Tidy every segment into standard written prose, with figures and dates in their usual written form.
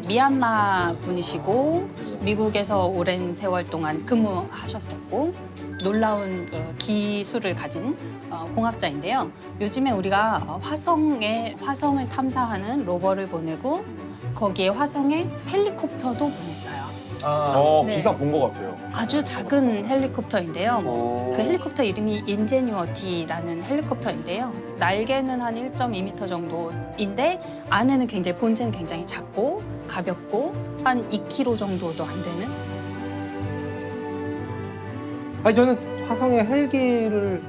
미얀마 분이시고 미국에서 오랜 세월 동안 근무하셨었고 놀라운 기술을 가진 공학자인데요. 요즘에 우리가 화성을 탐사하는 로버를 보내고 거기에 화성에 헬리콥터도 보냈어요. 네. 기사 본 것 같아요. 아주 작은 헬리콥터인데요. 그 헬리콥터 이름이 인제뉴어티라는 헬리콥터인데요. 날개는 한 1.2m 정도인데 안에는 본체는 굉장히 작고 가볍고 한 2kg 정도도 안 되는. 아니 저는 화성에 헬기를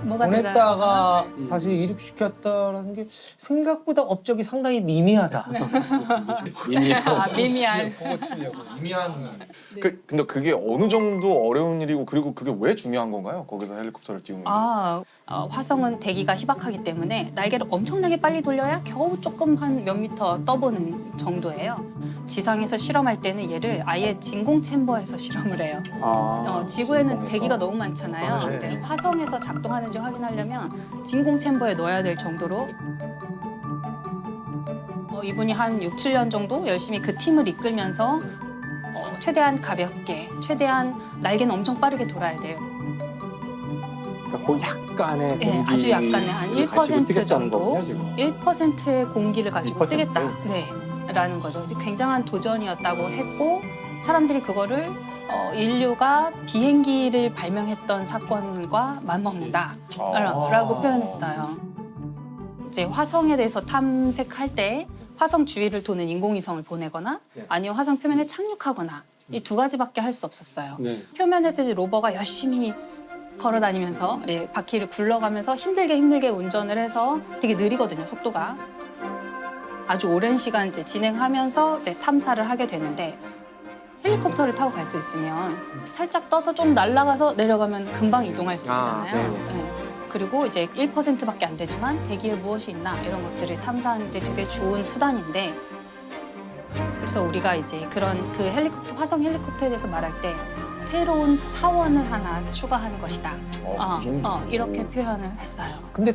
뭐가 보냈다가 다시 이륙시켰다는 게 생각보다 업적이 상당히 미미하다. 미미한. 보고 치려고. 미미한. 근데 그게 어느 정도 어려운 일이고 그리고 그게 왜 중요한 건가요? 거기서 헬리콥터를 띄우는 게. 화성은 대기가 희박하기 때문에 날개를 엄청나게 빨리 돌려야 겨우 조금 한 몇 미터 떠보는 정도예요. 지상에서 실험할 때는 얘를 아예 진공 챔버에서 실험을 해요. 지구에는 진공에서? 대기가 너무 많잖아요. 네. 근데 화성에서 작동하는지 확인하려면 진공 챔버에 넣어야 될 정도로 이분이 한 6, 7년 정도 열심히 그 팀을 이끌면서 최대한 가볍게, 최대한 날개는 엄청 빠르게 돌아야 돼요. 그 약간의 공기 네, 아주 약간의 한 1% 정도, 거군요, 지금. 1%의 공기를 가지고 1%? 뜨겠다. 네, 라는 거죠. 굉장한 도전이었다고 했고 사람들이 그거를 인류가 비행기를 발명했던 사건과 맞먹는다 라고 표현했어요. 이제 화성에 대해서 탐색할 때 화성 주위를 도는 인공위성을 보내거나 아니면 화성 표면에 착륙하거나 이 두 가지밖에 할 수 없었어요. 네. 표면에서 이제 로버가 열심히 걸어다니면서 바퀴를 굴러가면서 힘들게 운전을 해서 되게 느리거든요, 속도가. 아주 오랜 시간 이제 진행하면서 이제 탐사를 하게 되는데 헬리콥터를 타고 갈 수 있으면 살짝 떠서 좀 날아가서 내려가면 금방 이동할 수 있잖아요. 네. 그리고 이제 1%밖에 안 되지만 대기에 무엇이 있나 이런 것들을 탐사하는데 되게 좋은 수단인데 그래서 우리가 이제 그런 그 화성 헬리콥터에 대해서 말할 때 새로운 차원을 하나 추가하는 것이다. 그 정도. 이렇게 표현을 했어요. 근데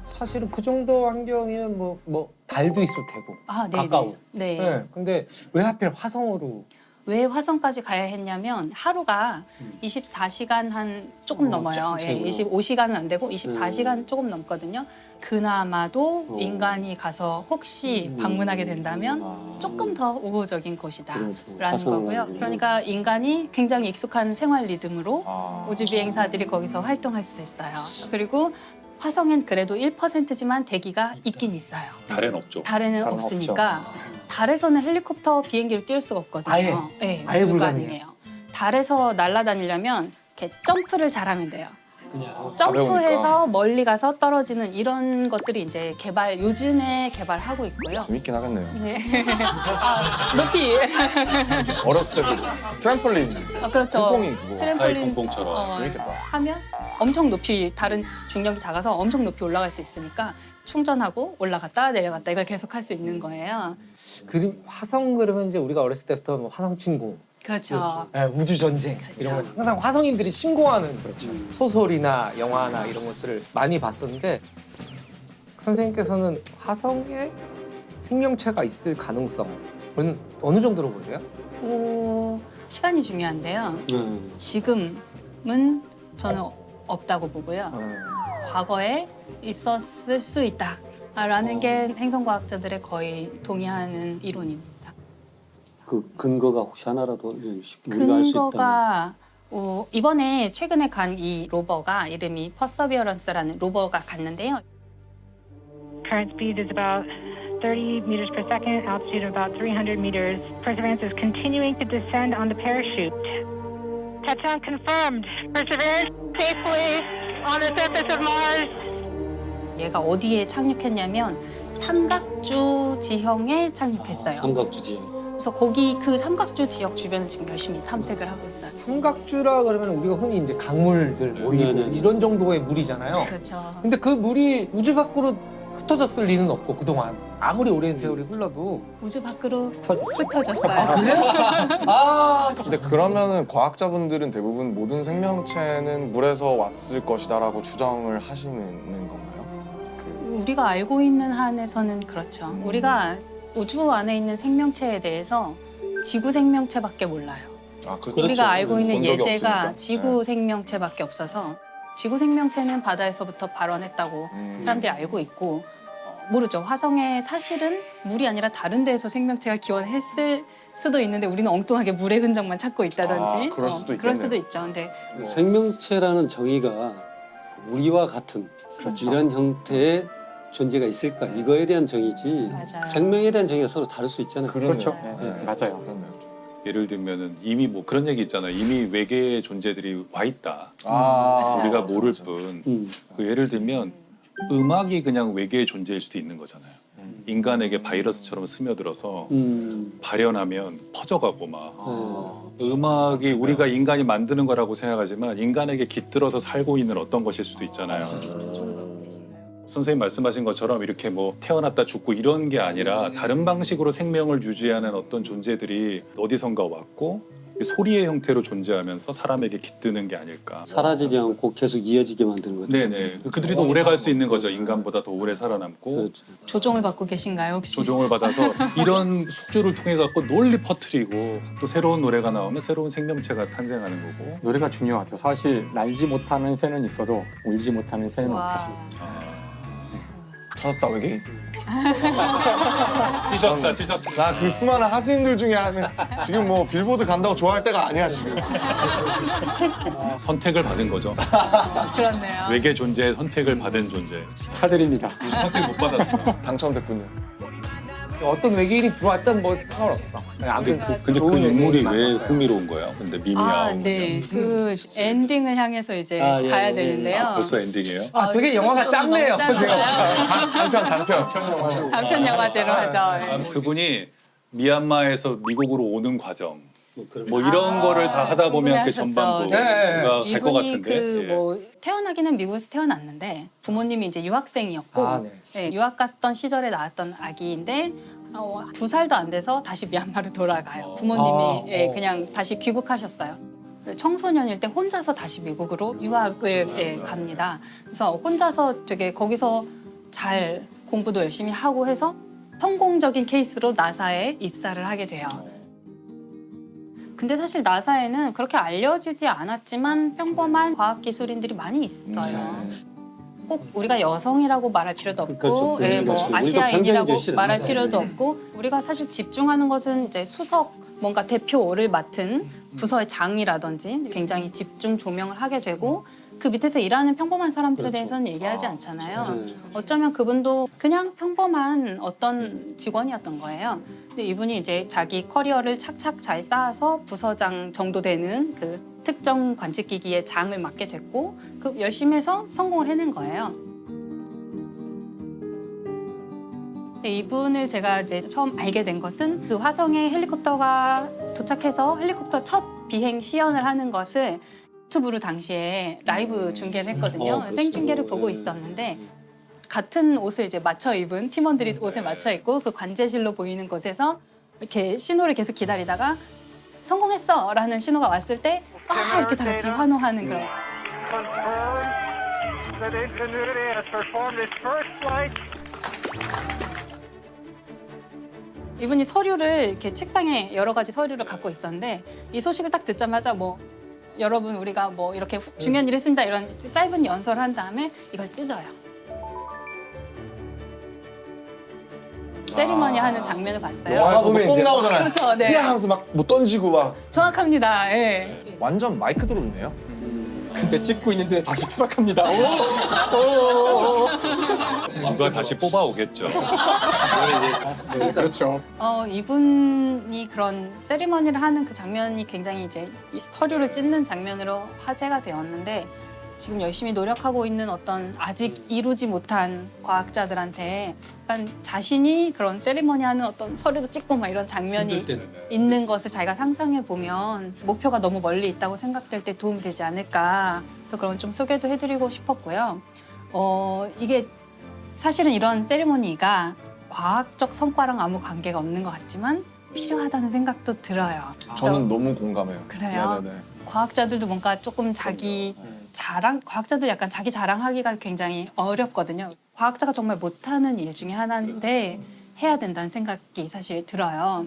사실은 그 정도 환경이면 뭐 달도 있을 테고 가까워. 네. 네. 근데 왜 하필 화성으로? 왜 화성까지 가야 했냐면 하루가 24시간 한 조금 넘어요. 조금 채우고. 25시간은 안 되고 24시간 조금 넘거든요. 그나마도 인간이 가서 혹시 방문하게 된다면 조금 더 우호적인 곳이다라는 거고요. 그러니까 인간이 굉장히 익숙한 생활 리듬으로 우주 비행사들이 거기서 활동할 수 있어요. 그리고 화성엔 그래도 1%지만 대기가 있긴 있어요. 달에는 없죠. 달에는 없으니까 달에서는 헬리콥터 비행기를 띄울 수가 없거든요. 아예 불가능해요. 달에서 날아다니려면 이렇게 점프를 잘하면 돼요. 그냥 점프해서 멀리 가서 떨어지는 이런 것들이 이제 요즘에 개발하고 있고요. 재밌긴 하겠네요. 네. 높이. 어렸을 때도 트램폴린. 그렇죠. 퐁퐁이 그거. 트램폴린 퐁퐁처럼. 재밌겠다. 하면 엄청 높이 다른 중력이 작아서 엄청 높이 올라갈 수 있으니까 충전하고 올라갔다 내려갔다 이걸 계속 할 수 있는 거예요. 그 화성 그러면 이제 우리가 어렸을 때부터 뭐 화성 침공, 그렇죠. 우주 전쟁 이런 거 항상 화성인들이 침공하는 소설이나 영화나 이런 것들을 많이 봤었는데 선생님께서는 화성에 생명체가 있을 가능성은 어느 정도로 보세요? 시간이 중요한데요. 지금은 저는 없다고 보고요. 과거에 있었을 수 있다라는 게 행성과학자들의 거의 동의하는 이론입니다. 그 근거가 혹시 하나라도 우리가 알 수 있다면. 근거가 이번에 최근에 간 이 로버가 이름이 퍼서비어런스라는 로버가 갔는데요. Current speed is about 30 meters per second, altitude of about 300 meters. Perseverance is continuing to descend on the parachute. Touchdown confirmed. Perseverance safely on the surface of Mars. 얘가 어디에 착륙했냐면 삼각주 지형에 착륙했어요. 삼각주 지형. 그래서 그 삼각주 지역 주변을 지금 열심히 탐색을 하고 있어요. 삼각주라 그러면 우리가 흔히 이제 강물들 오이고 네네네. 이런 정도의 물이잖아요. 그렇죠. 근데 그 물이 우주 밖으로 흩어졌을 리는 없고 그동안 아무리 오랜 세월이 흘러도 우주 밖으로 흩어졌죠. 흩어졌어요. 근데 그러면은 과학자분들은 대부분 모든 생명체는 물에서 왔을 것이다라고 추정을 하시는 건가요? 우리가 알고 있는 한에서는 그렇죠. 우리가 우주 안에 있는 생명체에 대해서 지구 생명체밖에 몰라요. 아, 그렇죠. 우리가 알고 있는 본 적이 예제가 없으니까. 지구 생명체밖에 없어서 지구 생명체는 바다에서부터 발원했다고 사람들이 알고 있고 모르죠. 화성에 사실은 물이 아니라 다른 데에서 생명체가 기원했을 수도 있는데 우리는 엉뚱하게 물의 흔적만 찾고 있다든지 아, 그럴 수도 그럴 있겠네요. 수도 있죠. 근데 생명체라는 정의가 우리와 같은 이런 형태의 존재가 있을까 이거에 대한 정의지 맞아요. 생명에 대한 정의가 서로 다를 수 있잖아요. 그렇죠. 네. 네, 맞아요. 그렇네요. 예를 들면은 이미 뭐 그런 얘기 있잖아요. 이미 외계의 존재들이 와 있다. 아, 우리가 모를 맞아. 뿐. 그 예를 들면 음악이 그냥 외계의 존재일 수도 있는 거잖아요. 인간에게 바이러스처럼 스며들어서 발현하면 퍼져가고 막 음악이 우리가 인간이 만드는 거라고 생각하지만 인간에게 깃들어서 살고 있는 어떤 것일 수도 있잖아요. 선생님 말씀하신 것처럼 이렇게 뭐 태어났다 죽고 이런 게 아니라 다른 방식으로 생명을 유지하는 어떤 존재들이 어디선가 왔고 소리의 형태로 존재하면서 사람에게 깃드는 게 아닐까. 사라지지 않고 계속 이어지게 만드는 거죠. 네네. 그들이 더 오래 갈 수 있는 거죠. 인간보다 더 오래 살아남고 그렇죠. 조종을 받고 계신가요 혹시? 조종을 받아서 이런 숙주를 통해 갖고 널리 퍼뜨리고 또 새로운 노래가 나오면 새로운 생명체가 탄생하는 거고. 노래가 중요하죠. 사실 날지 못하는 새는 있어도 울지 못하는 새는 없다. 와. 찾았다 외계인. 찢었어. 나 그 수많은 하수인들 중에 하는 지금 뭐 빌보드 간다고 좋아할 때가 아니야 지금. 선택을 받은 거죠. 그렇네요. 외계 존재의 선택을 받은 존재. 축하드립니다. 우리 선택 못 받았어. 당첨됐군요. 어떤 외계인이 들어왔던 뭐 상관없어. 아무튼 근데 그 좋은 인물이 외계인 왜 만났어요. 흥미로운 거야? 근데 미미아오. 아, 네. 그 엔딩을 향해서 이제 아, 예, 가야 예, 되는데요. 아, 벌써 엔딩이에요? 아, 되게 영화가 좀 짧네요. 너무 짧아요. 단편. 단편 영화제로 하죠. 아, 그분이 미얀마에서 미국으로 오는 과정. 뭐 이런 아, 거를 다 하다 보면 그 궁금해하셨죠. 전반부가 네. 갈 것 이분이 같은데. 그 예. 뭐 태어나기는 미국에서 태어났는데 부모님이 이제 유학생이었고 아, 네. 네, 유학 갔던 시절에 낳았던 아기인데 2살도 안 돼서 다시 미얀마로 돌아가요. 부모님이 아, 예, 어. 그냥 다시 귀국하셨어요. 청소년일 때 혼자서 다시 미국으로 유학을 예, 갑니다. 그래서 혼자서 되게 거기서 잘 공부도 열심히 하고 해서 성공적인 케이스로 나사에 입사를 하게 돼요. 근데 사실 나사에는 그렇게 알려지지 않았지만 평범한 과학기술인들이 많이 있어요. 꼭 우리가 여성이라고 말할 필요도 없고, 그렇죠. 예, 뭐 그렇죠. 우리도 아시아인이라고 편견이 제일 말할 맞아요. 필요도 없고, 우리가 사실 집중하는 것은 이제 수석 뭔가 대표를 맡은 부서의 장이라든지 굉장히 집중 조명을 하게 되고, 그 밑에서 일하는 평범한 사람들에 그렇죠. 대해서는 얘기하지 않잖아요. 네. 어쩌면 그분도 그냥 평범한 어떤 직원이었던 거예요. 근데 이분이 이제 자기 커리어를 착착 잘 쌓아서 부서장 정도 되는 그 특정 관측기기의 장을 맡게 됐고 그 열심히 해서 성공을 해낸 거예요. 근데 이분을 제가 이제 처음 알게 된 것은 그 화성에 헬리콥터가 도착해서 헬리콥터 첫 비행 시연을 하는 것을 유튜브로 당시에 라이브 중계를 했거든요. 그렇죠. 생중계를 보고 네. 있었는데 같은 옷을 이제 맞춰 입은 팀원들이 옷을 맞춰 입고 그 관제실로 보이는 곳에서 이렇게 신호를 계속 기다리다가 성공했어! 라는 신호가 왔을 때 이렇게 다 같이 환호하는 그런 Confirmed that Ingenuity has performed its first flight. 이분이 서류를 이렇게 책상에 여러 가지 서류를 갖고 있었는데 이 소식을 딱 듣자마자 뭐 여러분 우리가 뭐 이렇게 중요한 일을 했습니다 이런 짧은 연설을 한 다음에 이걸 찢어요. 세리머니 하는 장면을 봤어요. 영화에서도 보면 꼭 이제 나오잖아요. 그렇죠, 네. 야 하면서 막 뭐 던지고 막 정확합니다. 예. 완전 마이크 드롭이네요. 근데 찍고 있는데 다시 추락합니다. 누가 다시 뽑아오겠죠. 네, 그렇죠. 이분이 그런 세리머니를 하는 그 장면이 굉장히 이제 이 서류를 찢는 장면으로 화제가 되었는데 지금 열심히 노력하고 있는 어떤 아직 이루지 못한 과학자들한테 약간 자신이 그런 세리머니 하는 어떤 서류도 찍고 막 이런 장면이 있는 것을 자기가 상상해 보면 목표가 너무 멀리 있다고 생각될 때 도움이 되지 않을까. 그래서 그런 좀 소개도 해드리고 싶었고요. 이게 사실은 이런 세리머니가 과학적 성과랑 아무 관계가 없는 것 같지만 필요하다는 생각도 들어요. 저는 너무 공감해요. 그래요? 네네네. 과학자들도 뭔가 조금 자기 자랑, 과학자들 약간 자기 자랑하기가 굉장히 어렵거든요. 과학자가 정말 못하는 일 중에 하나인데 해야 된다는 생각이 사실 들어요.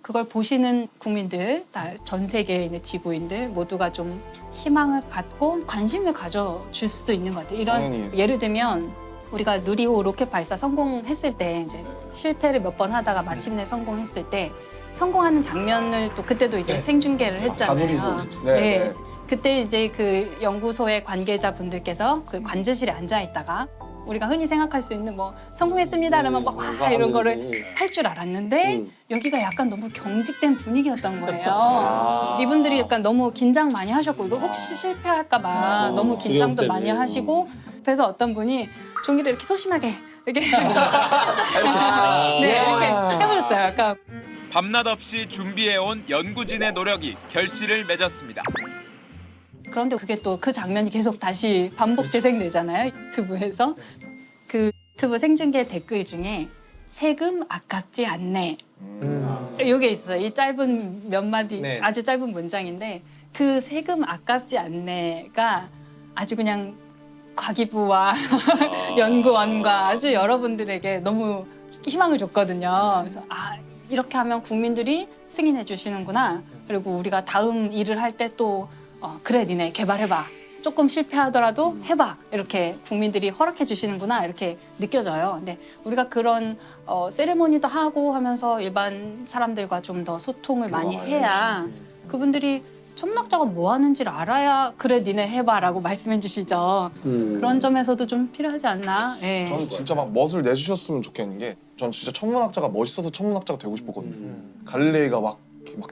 그걸 보시는 국민들, 전 세계에 있는 지구인들 모두가 좀 희망을 갖고 관심을 가져줄 수도 있는 것 같아요. 이런 당연히. 예를 들면 우리가 누리호 로켓 발사 성공했을 때 이제 실패를 몇 번 하다가 마침내 성공했을 때 성공하는 장면을 또 그때도 이제 생중계를 했잖아요. 다누리호. 네. 그때 이제 그 연구소의 관계자분들께서 그 관제실에 앉아 있다가 우리가 흔히 생각할 수 있는 뭐 성공했습니다 그러면 막 와 이런 거를 할 줄 알았는데 여기가 약간 너무 경직된 분위기였던 거예요. 이분들이 약간 너무 긴장 많이 하셨고 이거 혹시 실패할까 봐 너무 긴장도 두려움 많이 때문에. 하시고 그래서 어떤 분이 종이를 이렇게 소심하게 이렇게 네 이렇게 해보셨어요. 약간 밤낮 없이 준비해온 연구진의 노력이 결실을 맺었습니다. 그런데 그게 또 그 장면이 계속 다시 반복 재생되잖아요. 유튜브에서. 그 유튜브 생중계 댓글 중에 세금 아깝지 않네. 이게 있어요. 이 짧은 몇 마디 네. 아주 짧은 문장인데 그 세금 아깝지 않네가 아주 그냥 과기부와 연구원과 아주 여러분들에게 너무 희망을 줬거든요. 그래서 아 이렇게 하면 국민들이 승인해 주시는구나. 그리고 우리가 다음 일을 할 때 또 그래 니네 개발해봐. 조금 실패하더라도 해봐. 이렇게 국민들이 허락해 주시는구나. 이렇게 느껴져요. 근데 우리가 그런 세레모니도 하고 하면서 일반 사람들과 좀 더 소통을 많이 해야 그분들이 천문학자가 뭐 하는지를 알아야 그래 니네 해봐라고 말씀해 주시죠. 그런 점에서도 좀 필요하지 않나. 예. 저는 진짜 막 멋을 내주셨으면 좋겠는 게 전 진짜 천문학자가 멋있어서 천문학자가 되고 싶었거든요. 갈릴레이가 막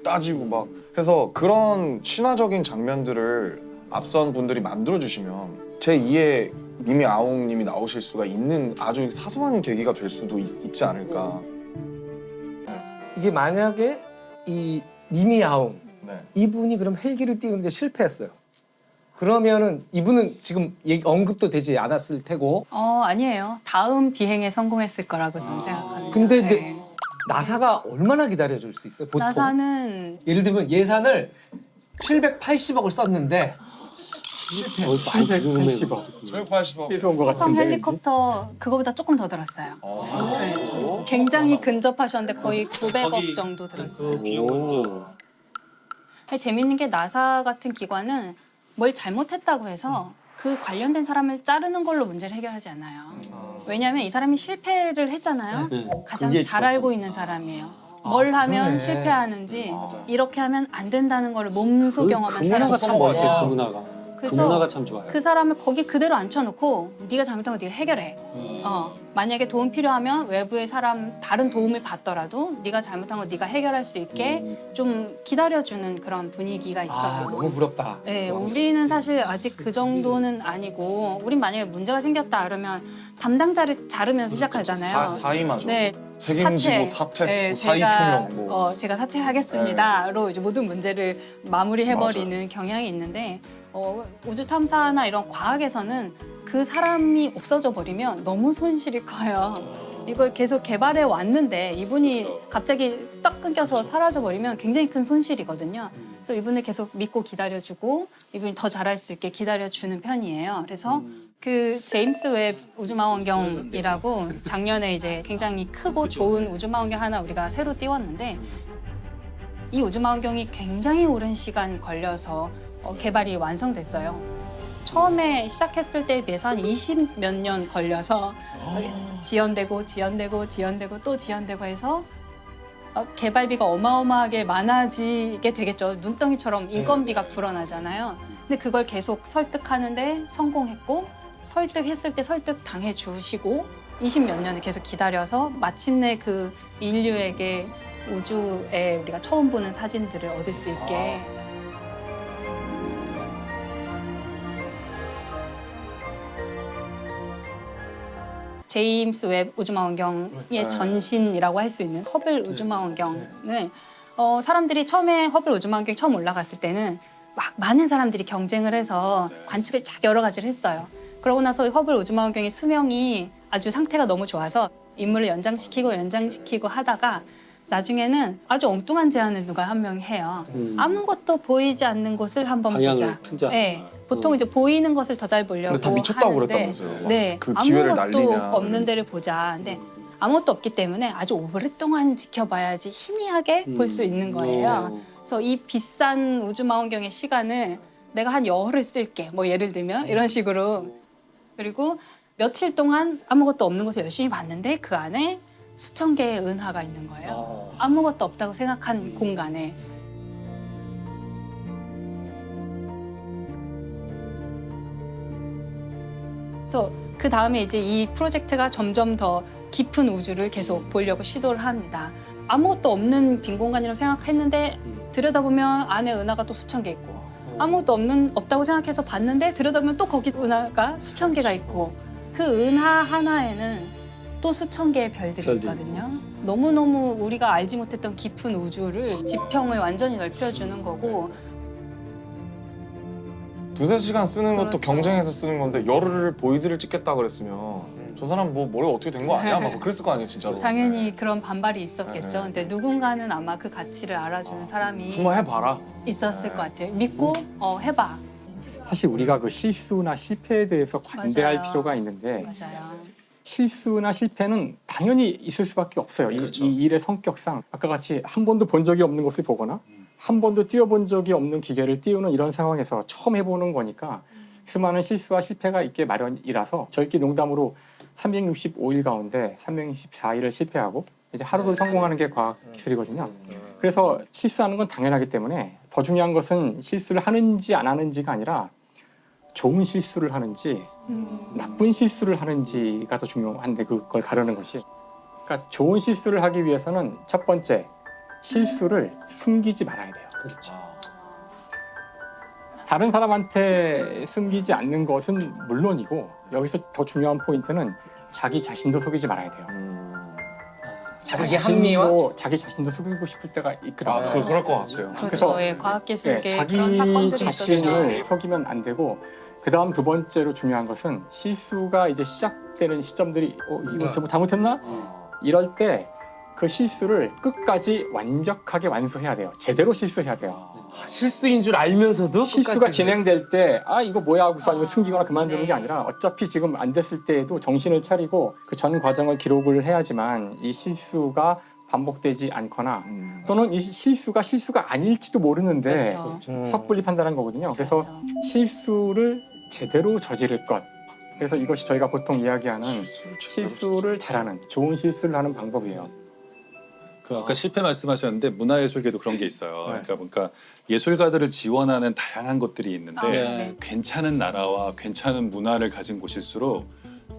따지고 막 그래서 그런 신화적인 장면들을 앞선 분들이 만들어주시면 제2의 미미 아웅님이 나오실 수가 있는 아주 사소한 계기가 될 수도 있지 않을까. 이게 만약에 이 미미아웅 네. 이분이 그럼 헬기를 띄우는데 실패했어요. 그러면은 이분은 지금 언급도 되지 않았을 테고. 아니에요. 다음 비행에 성공했을 거라고 저는 생각합니다. 근데 이제 네. 나사가 얼마나 기다려줄 수 있어요? 보통 나사는 예를 들면 예산을 780억을 썼는데 많이 들으면 780억. 삐서 온것 화성 같은데. 헬리콥터 그거보다 조금 더 들었어요. 네. 굉장히 근접하셨는데 거의 900억 정도 들었어요. 근데 재밌는 게 나사 같은 기관은 뭘 잘못했다고 해서 그 관련된 사람을 자르는 걸로 문제를 해결하지 않아요. 왜냐하면 이 사람이 실패를 했잖아요. 네. 가장 그게 잘 알고 있는 사람이에요. 뭘 하면 그러네. 실패하는지 이렇게 하면 안 된다는 걸 몸소 경험한 그 문화가 사람. 참 멋있어요. 그 문화가. 그 그래서 문화가 참 좋아요. 그 사람을 거기 그대로 앉혀놓고 네가 잘못한 거 네가 해결해. 만약에 도움 필요하면 외부의 사람 다른 도움을 받더라도 네가 잘못한 거 네가 해결할 수 있게 좀 기다려주는 그런 분위기가 있어요. 아 너무 부럽다. 네, 우리는 사실 아직 그 정도는 아니고 우린 만약에 문제가 생겼다 그러면 담당자를 자르면서 시작하잖아요. 사임하죠. 네, 책임지고 사퇴, 네, 뭐 사의 제가, 표명 뭐. 제가 사퇴하겠습니다로 이제 모든 문제를 마무리해버리는 경향이 있는데 우주 탐사나 이런 과학에서는 그 사람이 없어져 버리면 너무 손실이 커요. 이걸 계속 개발해 왔는데 이분이 갑자기 딱 끊겨서 사라져 버리면 굉장히 큰 손실이거든요. 그래서 이분을 계속 믿고 기다려주고 이분이 더 잘할 수 있게 기다려주는 편이에요. 그래서 그 제임스 웹 우주망원경이라고 작년에 이제 굉장히 크고 좋은 우주망원경 하나 우리가 새로 띄웠는데 이 우주망원경이 굉장히 오랜 시간 걸려서 개발이 완성됐어요. 처음에 시작했을 때에 비해서 한 20몇 년 걸려서 지연되고 또 지연되고 해서 개발비가 어마어마하게 많아지게 되겠죠. 눈덩이처럼 인건비가 불어나잖아요. 근데 그걸 계속 설득하는데 성공했고 설득했을 때 설득 당해 주시고 20몇 년을 계속 기다려서 마침내 그 인류에게 우주에 우리가 처음 보는 사진들을 얻을 수 있게 제임스 웹 우주망원경의 전신이라고 할 수 있는 허블 우주망원경을 사람들이 처음에 허블 우주망원경이 처음 올라갔을 때는 막 많은 사람들이 경쟁을 해서 관측을 쫙 여러 가지를 했어요. 그러고 나서 허블 우주망원경의 수명이 아주 상태가 너무 좋아서 임무를 연장시키고 하다가 나중에는 아주 엉뚱한 제안을 누가 한 명이 해요. 아무것도 보이지 않는 곳을 한번 방향을 보자. 틀자. 네. 보통 이제 보이는 것을 더 잘 보려고 근데 다 미쳤다고 하는데 그랬다면서요. 막 네, 그 기회를 아무것도 날리냐. 없는 데를 보자. 근데 아무것도 없기 때문에 아주 오랫동안 지켜봐야지 희미하게 볼 수 있는 거예요. 그래서 이 비싼 우주망원경의 시간을 내가 한 열흘 쓸게. 뭐 예를 들면 이런 식으로. 그리고 며칠 동안 아무것도 없는 곳을 열심히 봤는데 그 안에 수천 개의 은하가 있는 거예요. 아무것도 없다고 생각한 공간에. 그래서 그 다음에 이제 이 프로젝트가 점점 더 깊은 우주를 계속 보려고 시도를 합니다. 아무것도 없는 빈 공간이라고 생각했는데 들여다보면 안에 은하가 또 수천 개 있고 아무것도 없다고 생각해서 봤는데 들여다보면 또 거기 은하가 수천 개가 있고 그 은하 하나에는 또 수천 개의 별들이 있거든요. 너무너무 우리가 알지 못했던 깊은 우주를 지평을 완전히 넓혀주는 거고 두세 시간 쓰는 것도 그렇죠. 경쟁해서 쓰는 건데 열흘을 보이드를 찍겠다 그랬으면 저 사람 뭐 머리가 어떻게 된 거 아니야? 막 그랬을 거 아니에요 진짜로. 당연히 그런 반발이 있었겠죠. 네. 근데 누군가는 아마 그 가치를 알아주는 사람이 한번 해봐라. 있었을 것 같아요. 믿고 해봐. 사실 우리가 그 실수나 실패에 대해서 관대할 맞아요. 필요가 있는데 맞아요. 실수나 실패는 당연히 있을 수밖에 없어요. 그렇죠. 이 일의 성격상 아까 같이 한 번도 본 적이 없는 것을 보거나 한 번도 띄워본 적이 없는 기계를 띄우는 이런 상황에서 처음 해보는 거니까 수많은 실수와 실패가 있게 마련이라서 저희끼리 농담으로 365일 가운데 364일을 실패하고 이제 하루를 성공하는 게 과학 기술이거든요. 그래서 실수하는 건 당연하기 때문에 더 중요한 것은 실수를 하는지 안 하는지가 아니라 좋은 실수를 하는지 나쁜 실수를 하는지가 더 중요한데 그걸 가르는 것이. 그러니까 좋은 실수를 하기 위해서는 첫 번째 실수를 숨기지 말아야 돼요. 그렇죠. 다른 사람한테 숨기지 않는 것은 물론이고 여기서 더 중요한 포인트는 자기 자신도 속이지 말아야 돼요. 자기 합리화? 자기 자신도 속이고 싶을 때가 있거든요. 아 그럴 것 같아요. 그렇죠. 예, 과학기술계 자기 그런 사건들이 자신을 있었죠. 속이면 안 되고 그다음 두 번째로 중요한 것은 실수가 이제 시작되는 시점들이 이거 잘못했나? 이럴 때 그 실수를 끝까지 완벽하게 완수해야 돼요. 제대로 실수해야 돼요. 실수인 줄 알면서도 실수가 끝까지. 진행될 때 이거 뭐야 하고서 아니면 숨기거나 그만두는 네. 게 아니라 어차피 지금 안 됐을 때에도 정신을 차리고 그 전 과정을 기록을 해야지만 이 실수가 반복되지 않거나 또는 이 실수가 아닐지도 모르는데 그렇죠. 섣불리 판단한 거거든요. 그래서 그렇죠. 실수를 제대로 저지를 것. 그래서 이것이 저희가 보통 이야기하는 실수를 잘하는 좋은 실수를 하는 방법이에요. 그 아까 실패 말씀하셨는데 문화예술계도 그런 게 있어요. 그러니까 예술가들을 지원하는 다양한 것들이 있는데 네. 괜찮은 나라와 괜찮은 문화를 가진 곳일수록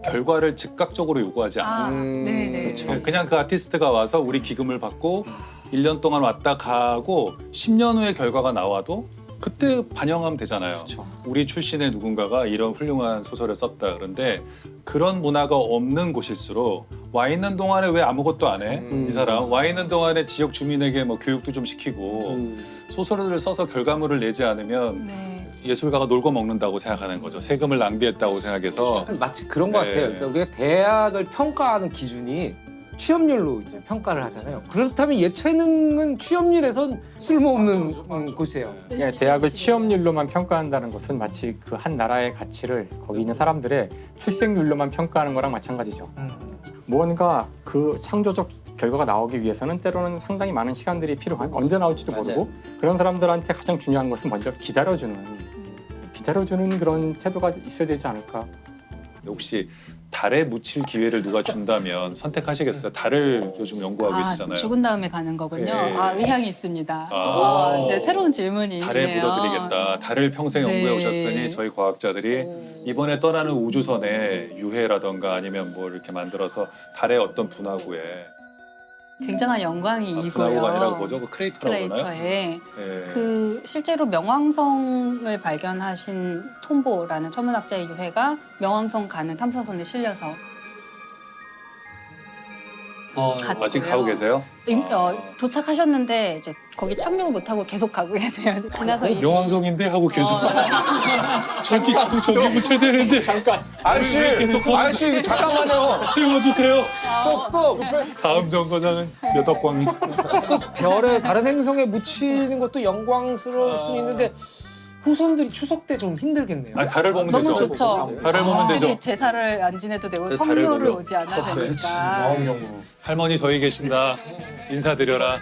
결과를 즉각적으로 요구하지 않아요. 네네. 그냥 그 아티스트가 와서 우리 기금을 받고 1년 동안 왔다 가고 10년 후에 결과가 나와도 그때 반영하면 되잖아요. 우리 출신의 누군가가 이런 훌륭한 소설을 썼다. 그런데 그런 문화가 없는 곳일수록 와 있는 동안에 왜 아무것도 안 해? 이 사람 와 있는 동안에 지역 주민에게 뭐 교육도 좀 시키고 소설을 써서 결과물을 내지 않으면 네. 예술가가 놀고 먹는다고 생각하는 거죠. 세금을 낭비했다고 생각해서 마치 그런 것 네. 같아요. 그러니까 우리가 대학을 평가하는 기준이 취업률로 이제 평가를 하잖아요. 그렇다면 예체능은 취업률에선 쓸모없는 곳이에요. 그러니까 대학을 취업률로만 평가한다는 것은 마치 그 한 나라의 가치를 거기 있는 사람들의 출생률로만 평가하는 거랑 마찬가지죠. 무언가 그 창조적 결과가 나오기 위해서는 때로는 상당히 많은 시간들이 필요한 언제 나올지도 모르고 그런 사람들한테 가장 중요한 것은 먼저 기다려주는 그런 태도가 있어야 되지 않을까. 혹시 달에 묻힐 기회를 누가 준다면 선택하시겠어요? 달을 요즘 연구하고 계시잖아요. 죽은 다음에 가는 거군요. 예. 의향이 있습니다. 아. 네, 새로운 질문이네요. 달에 묻어드리겠다. 달을 평생 네. 연구해 오셨으니 저희 과학자들이 이번에 떠나는 우주선에 유해라던가 아니면 뭐 이렇게 만들어서 달의 어떤 분화구에 굉장한 영광이고요. 분화구가 아니라 뭐죠? 그 크레이터라고 그러나요? 크레이터에 예. 그 실제로 명왕성을 발견하신 톰보라는 천문학자의 유해가 명왕성 가는 탐사선에 실려서 갔고요. 아직 가고 계세요? 도착하셨는데 이제 거기 착륙을 못하고 계속 가고 계세요. 지나서 이미 명왕성인데 하고 계속 저기 묻혀야 되는데 잠깐 아저씨 잠깐만요. 세워주세요. 스톱! 다음 정거장은 몇 억광님? 또 별에 다른 행성에 묻히는 것도 영광스러울 수 있는데 후손들이 추석 때 좀 힘들겠네요. 아니 달을 보면 너무 되죠. 좋죠. 달을 보면 되죠. 특별히 제사를 안 지내도 되고 네, 달을 성묘를 보며. 오지 않아도 그렇지. 되니까. 마음용으로. 할머니 저희 계신다. 인사드려라.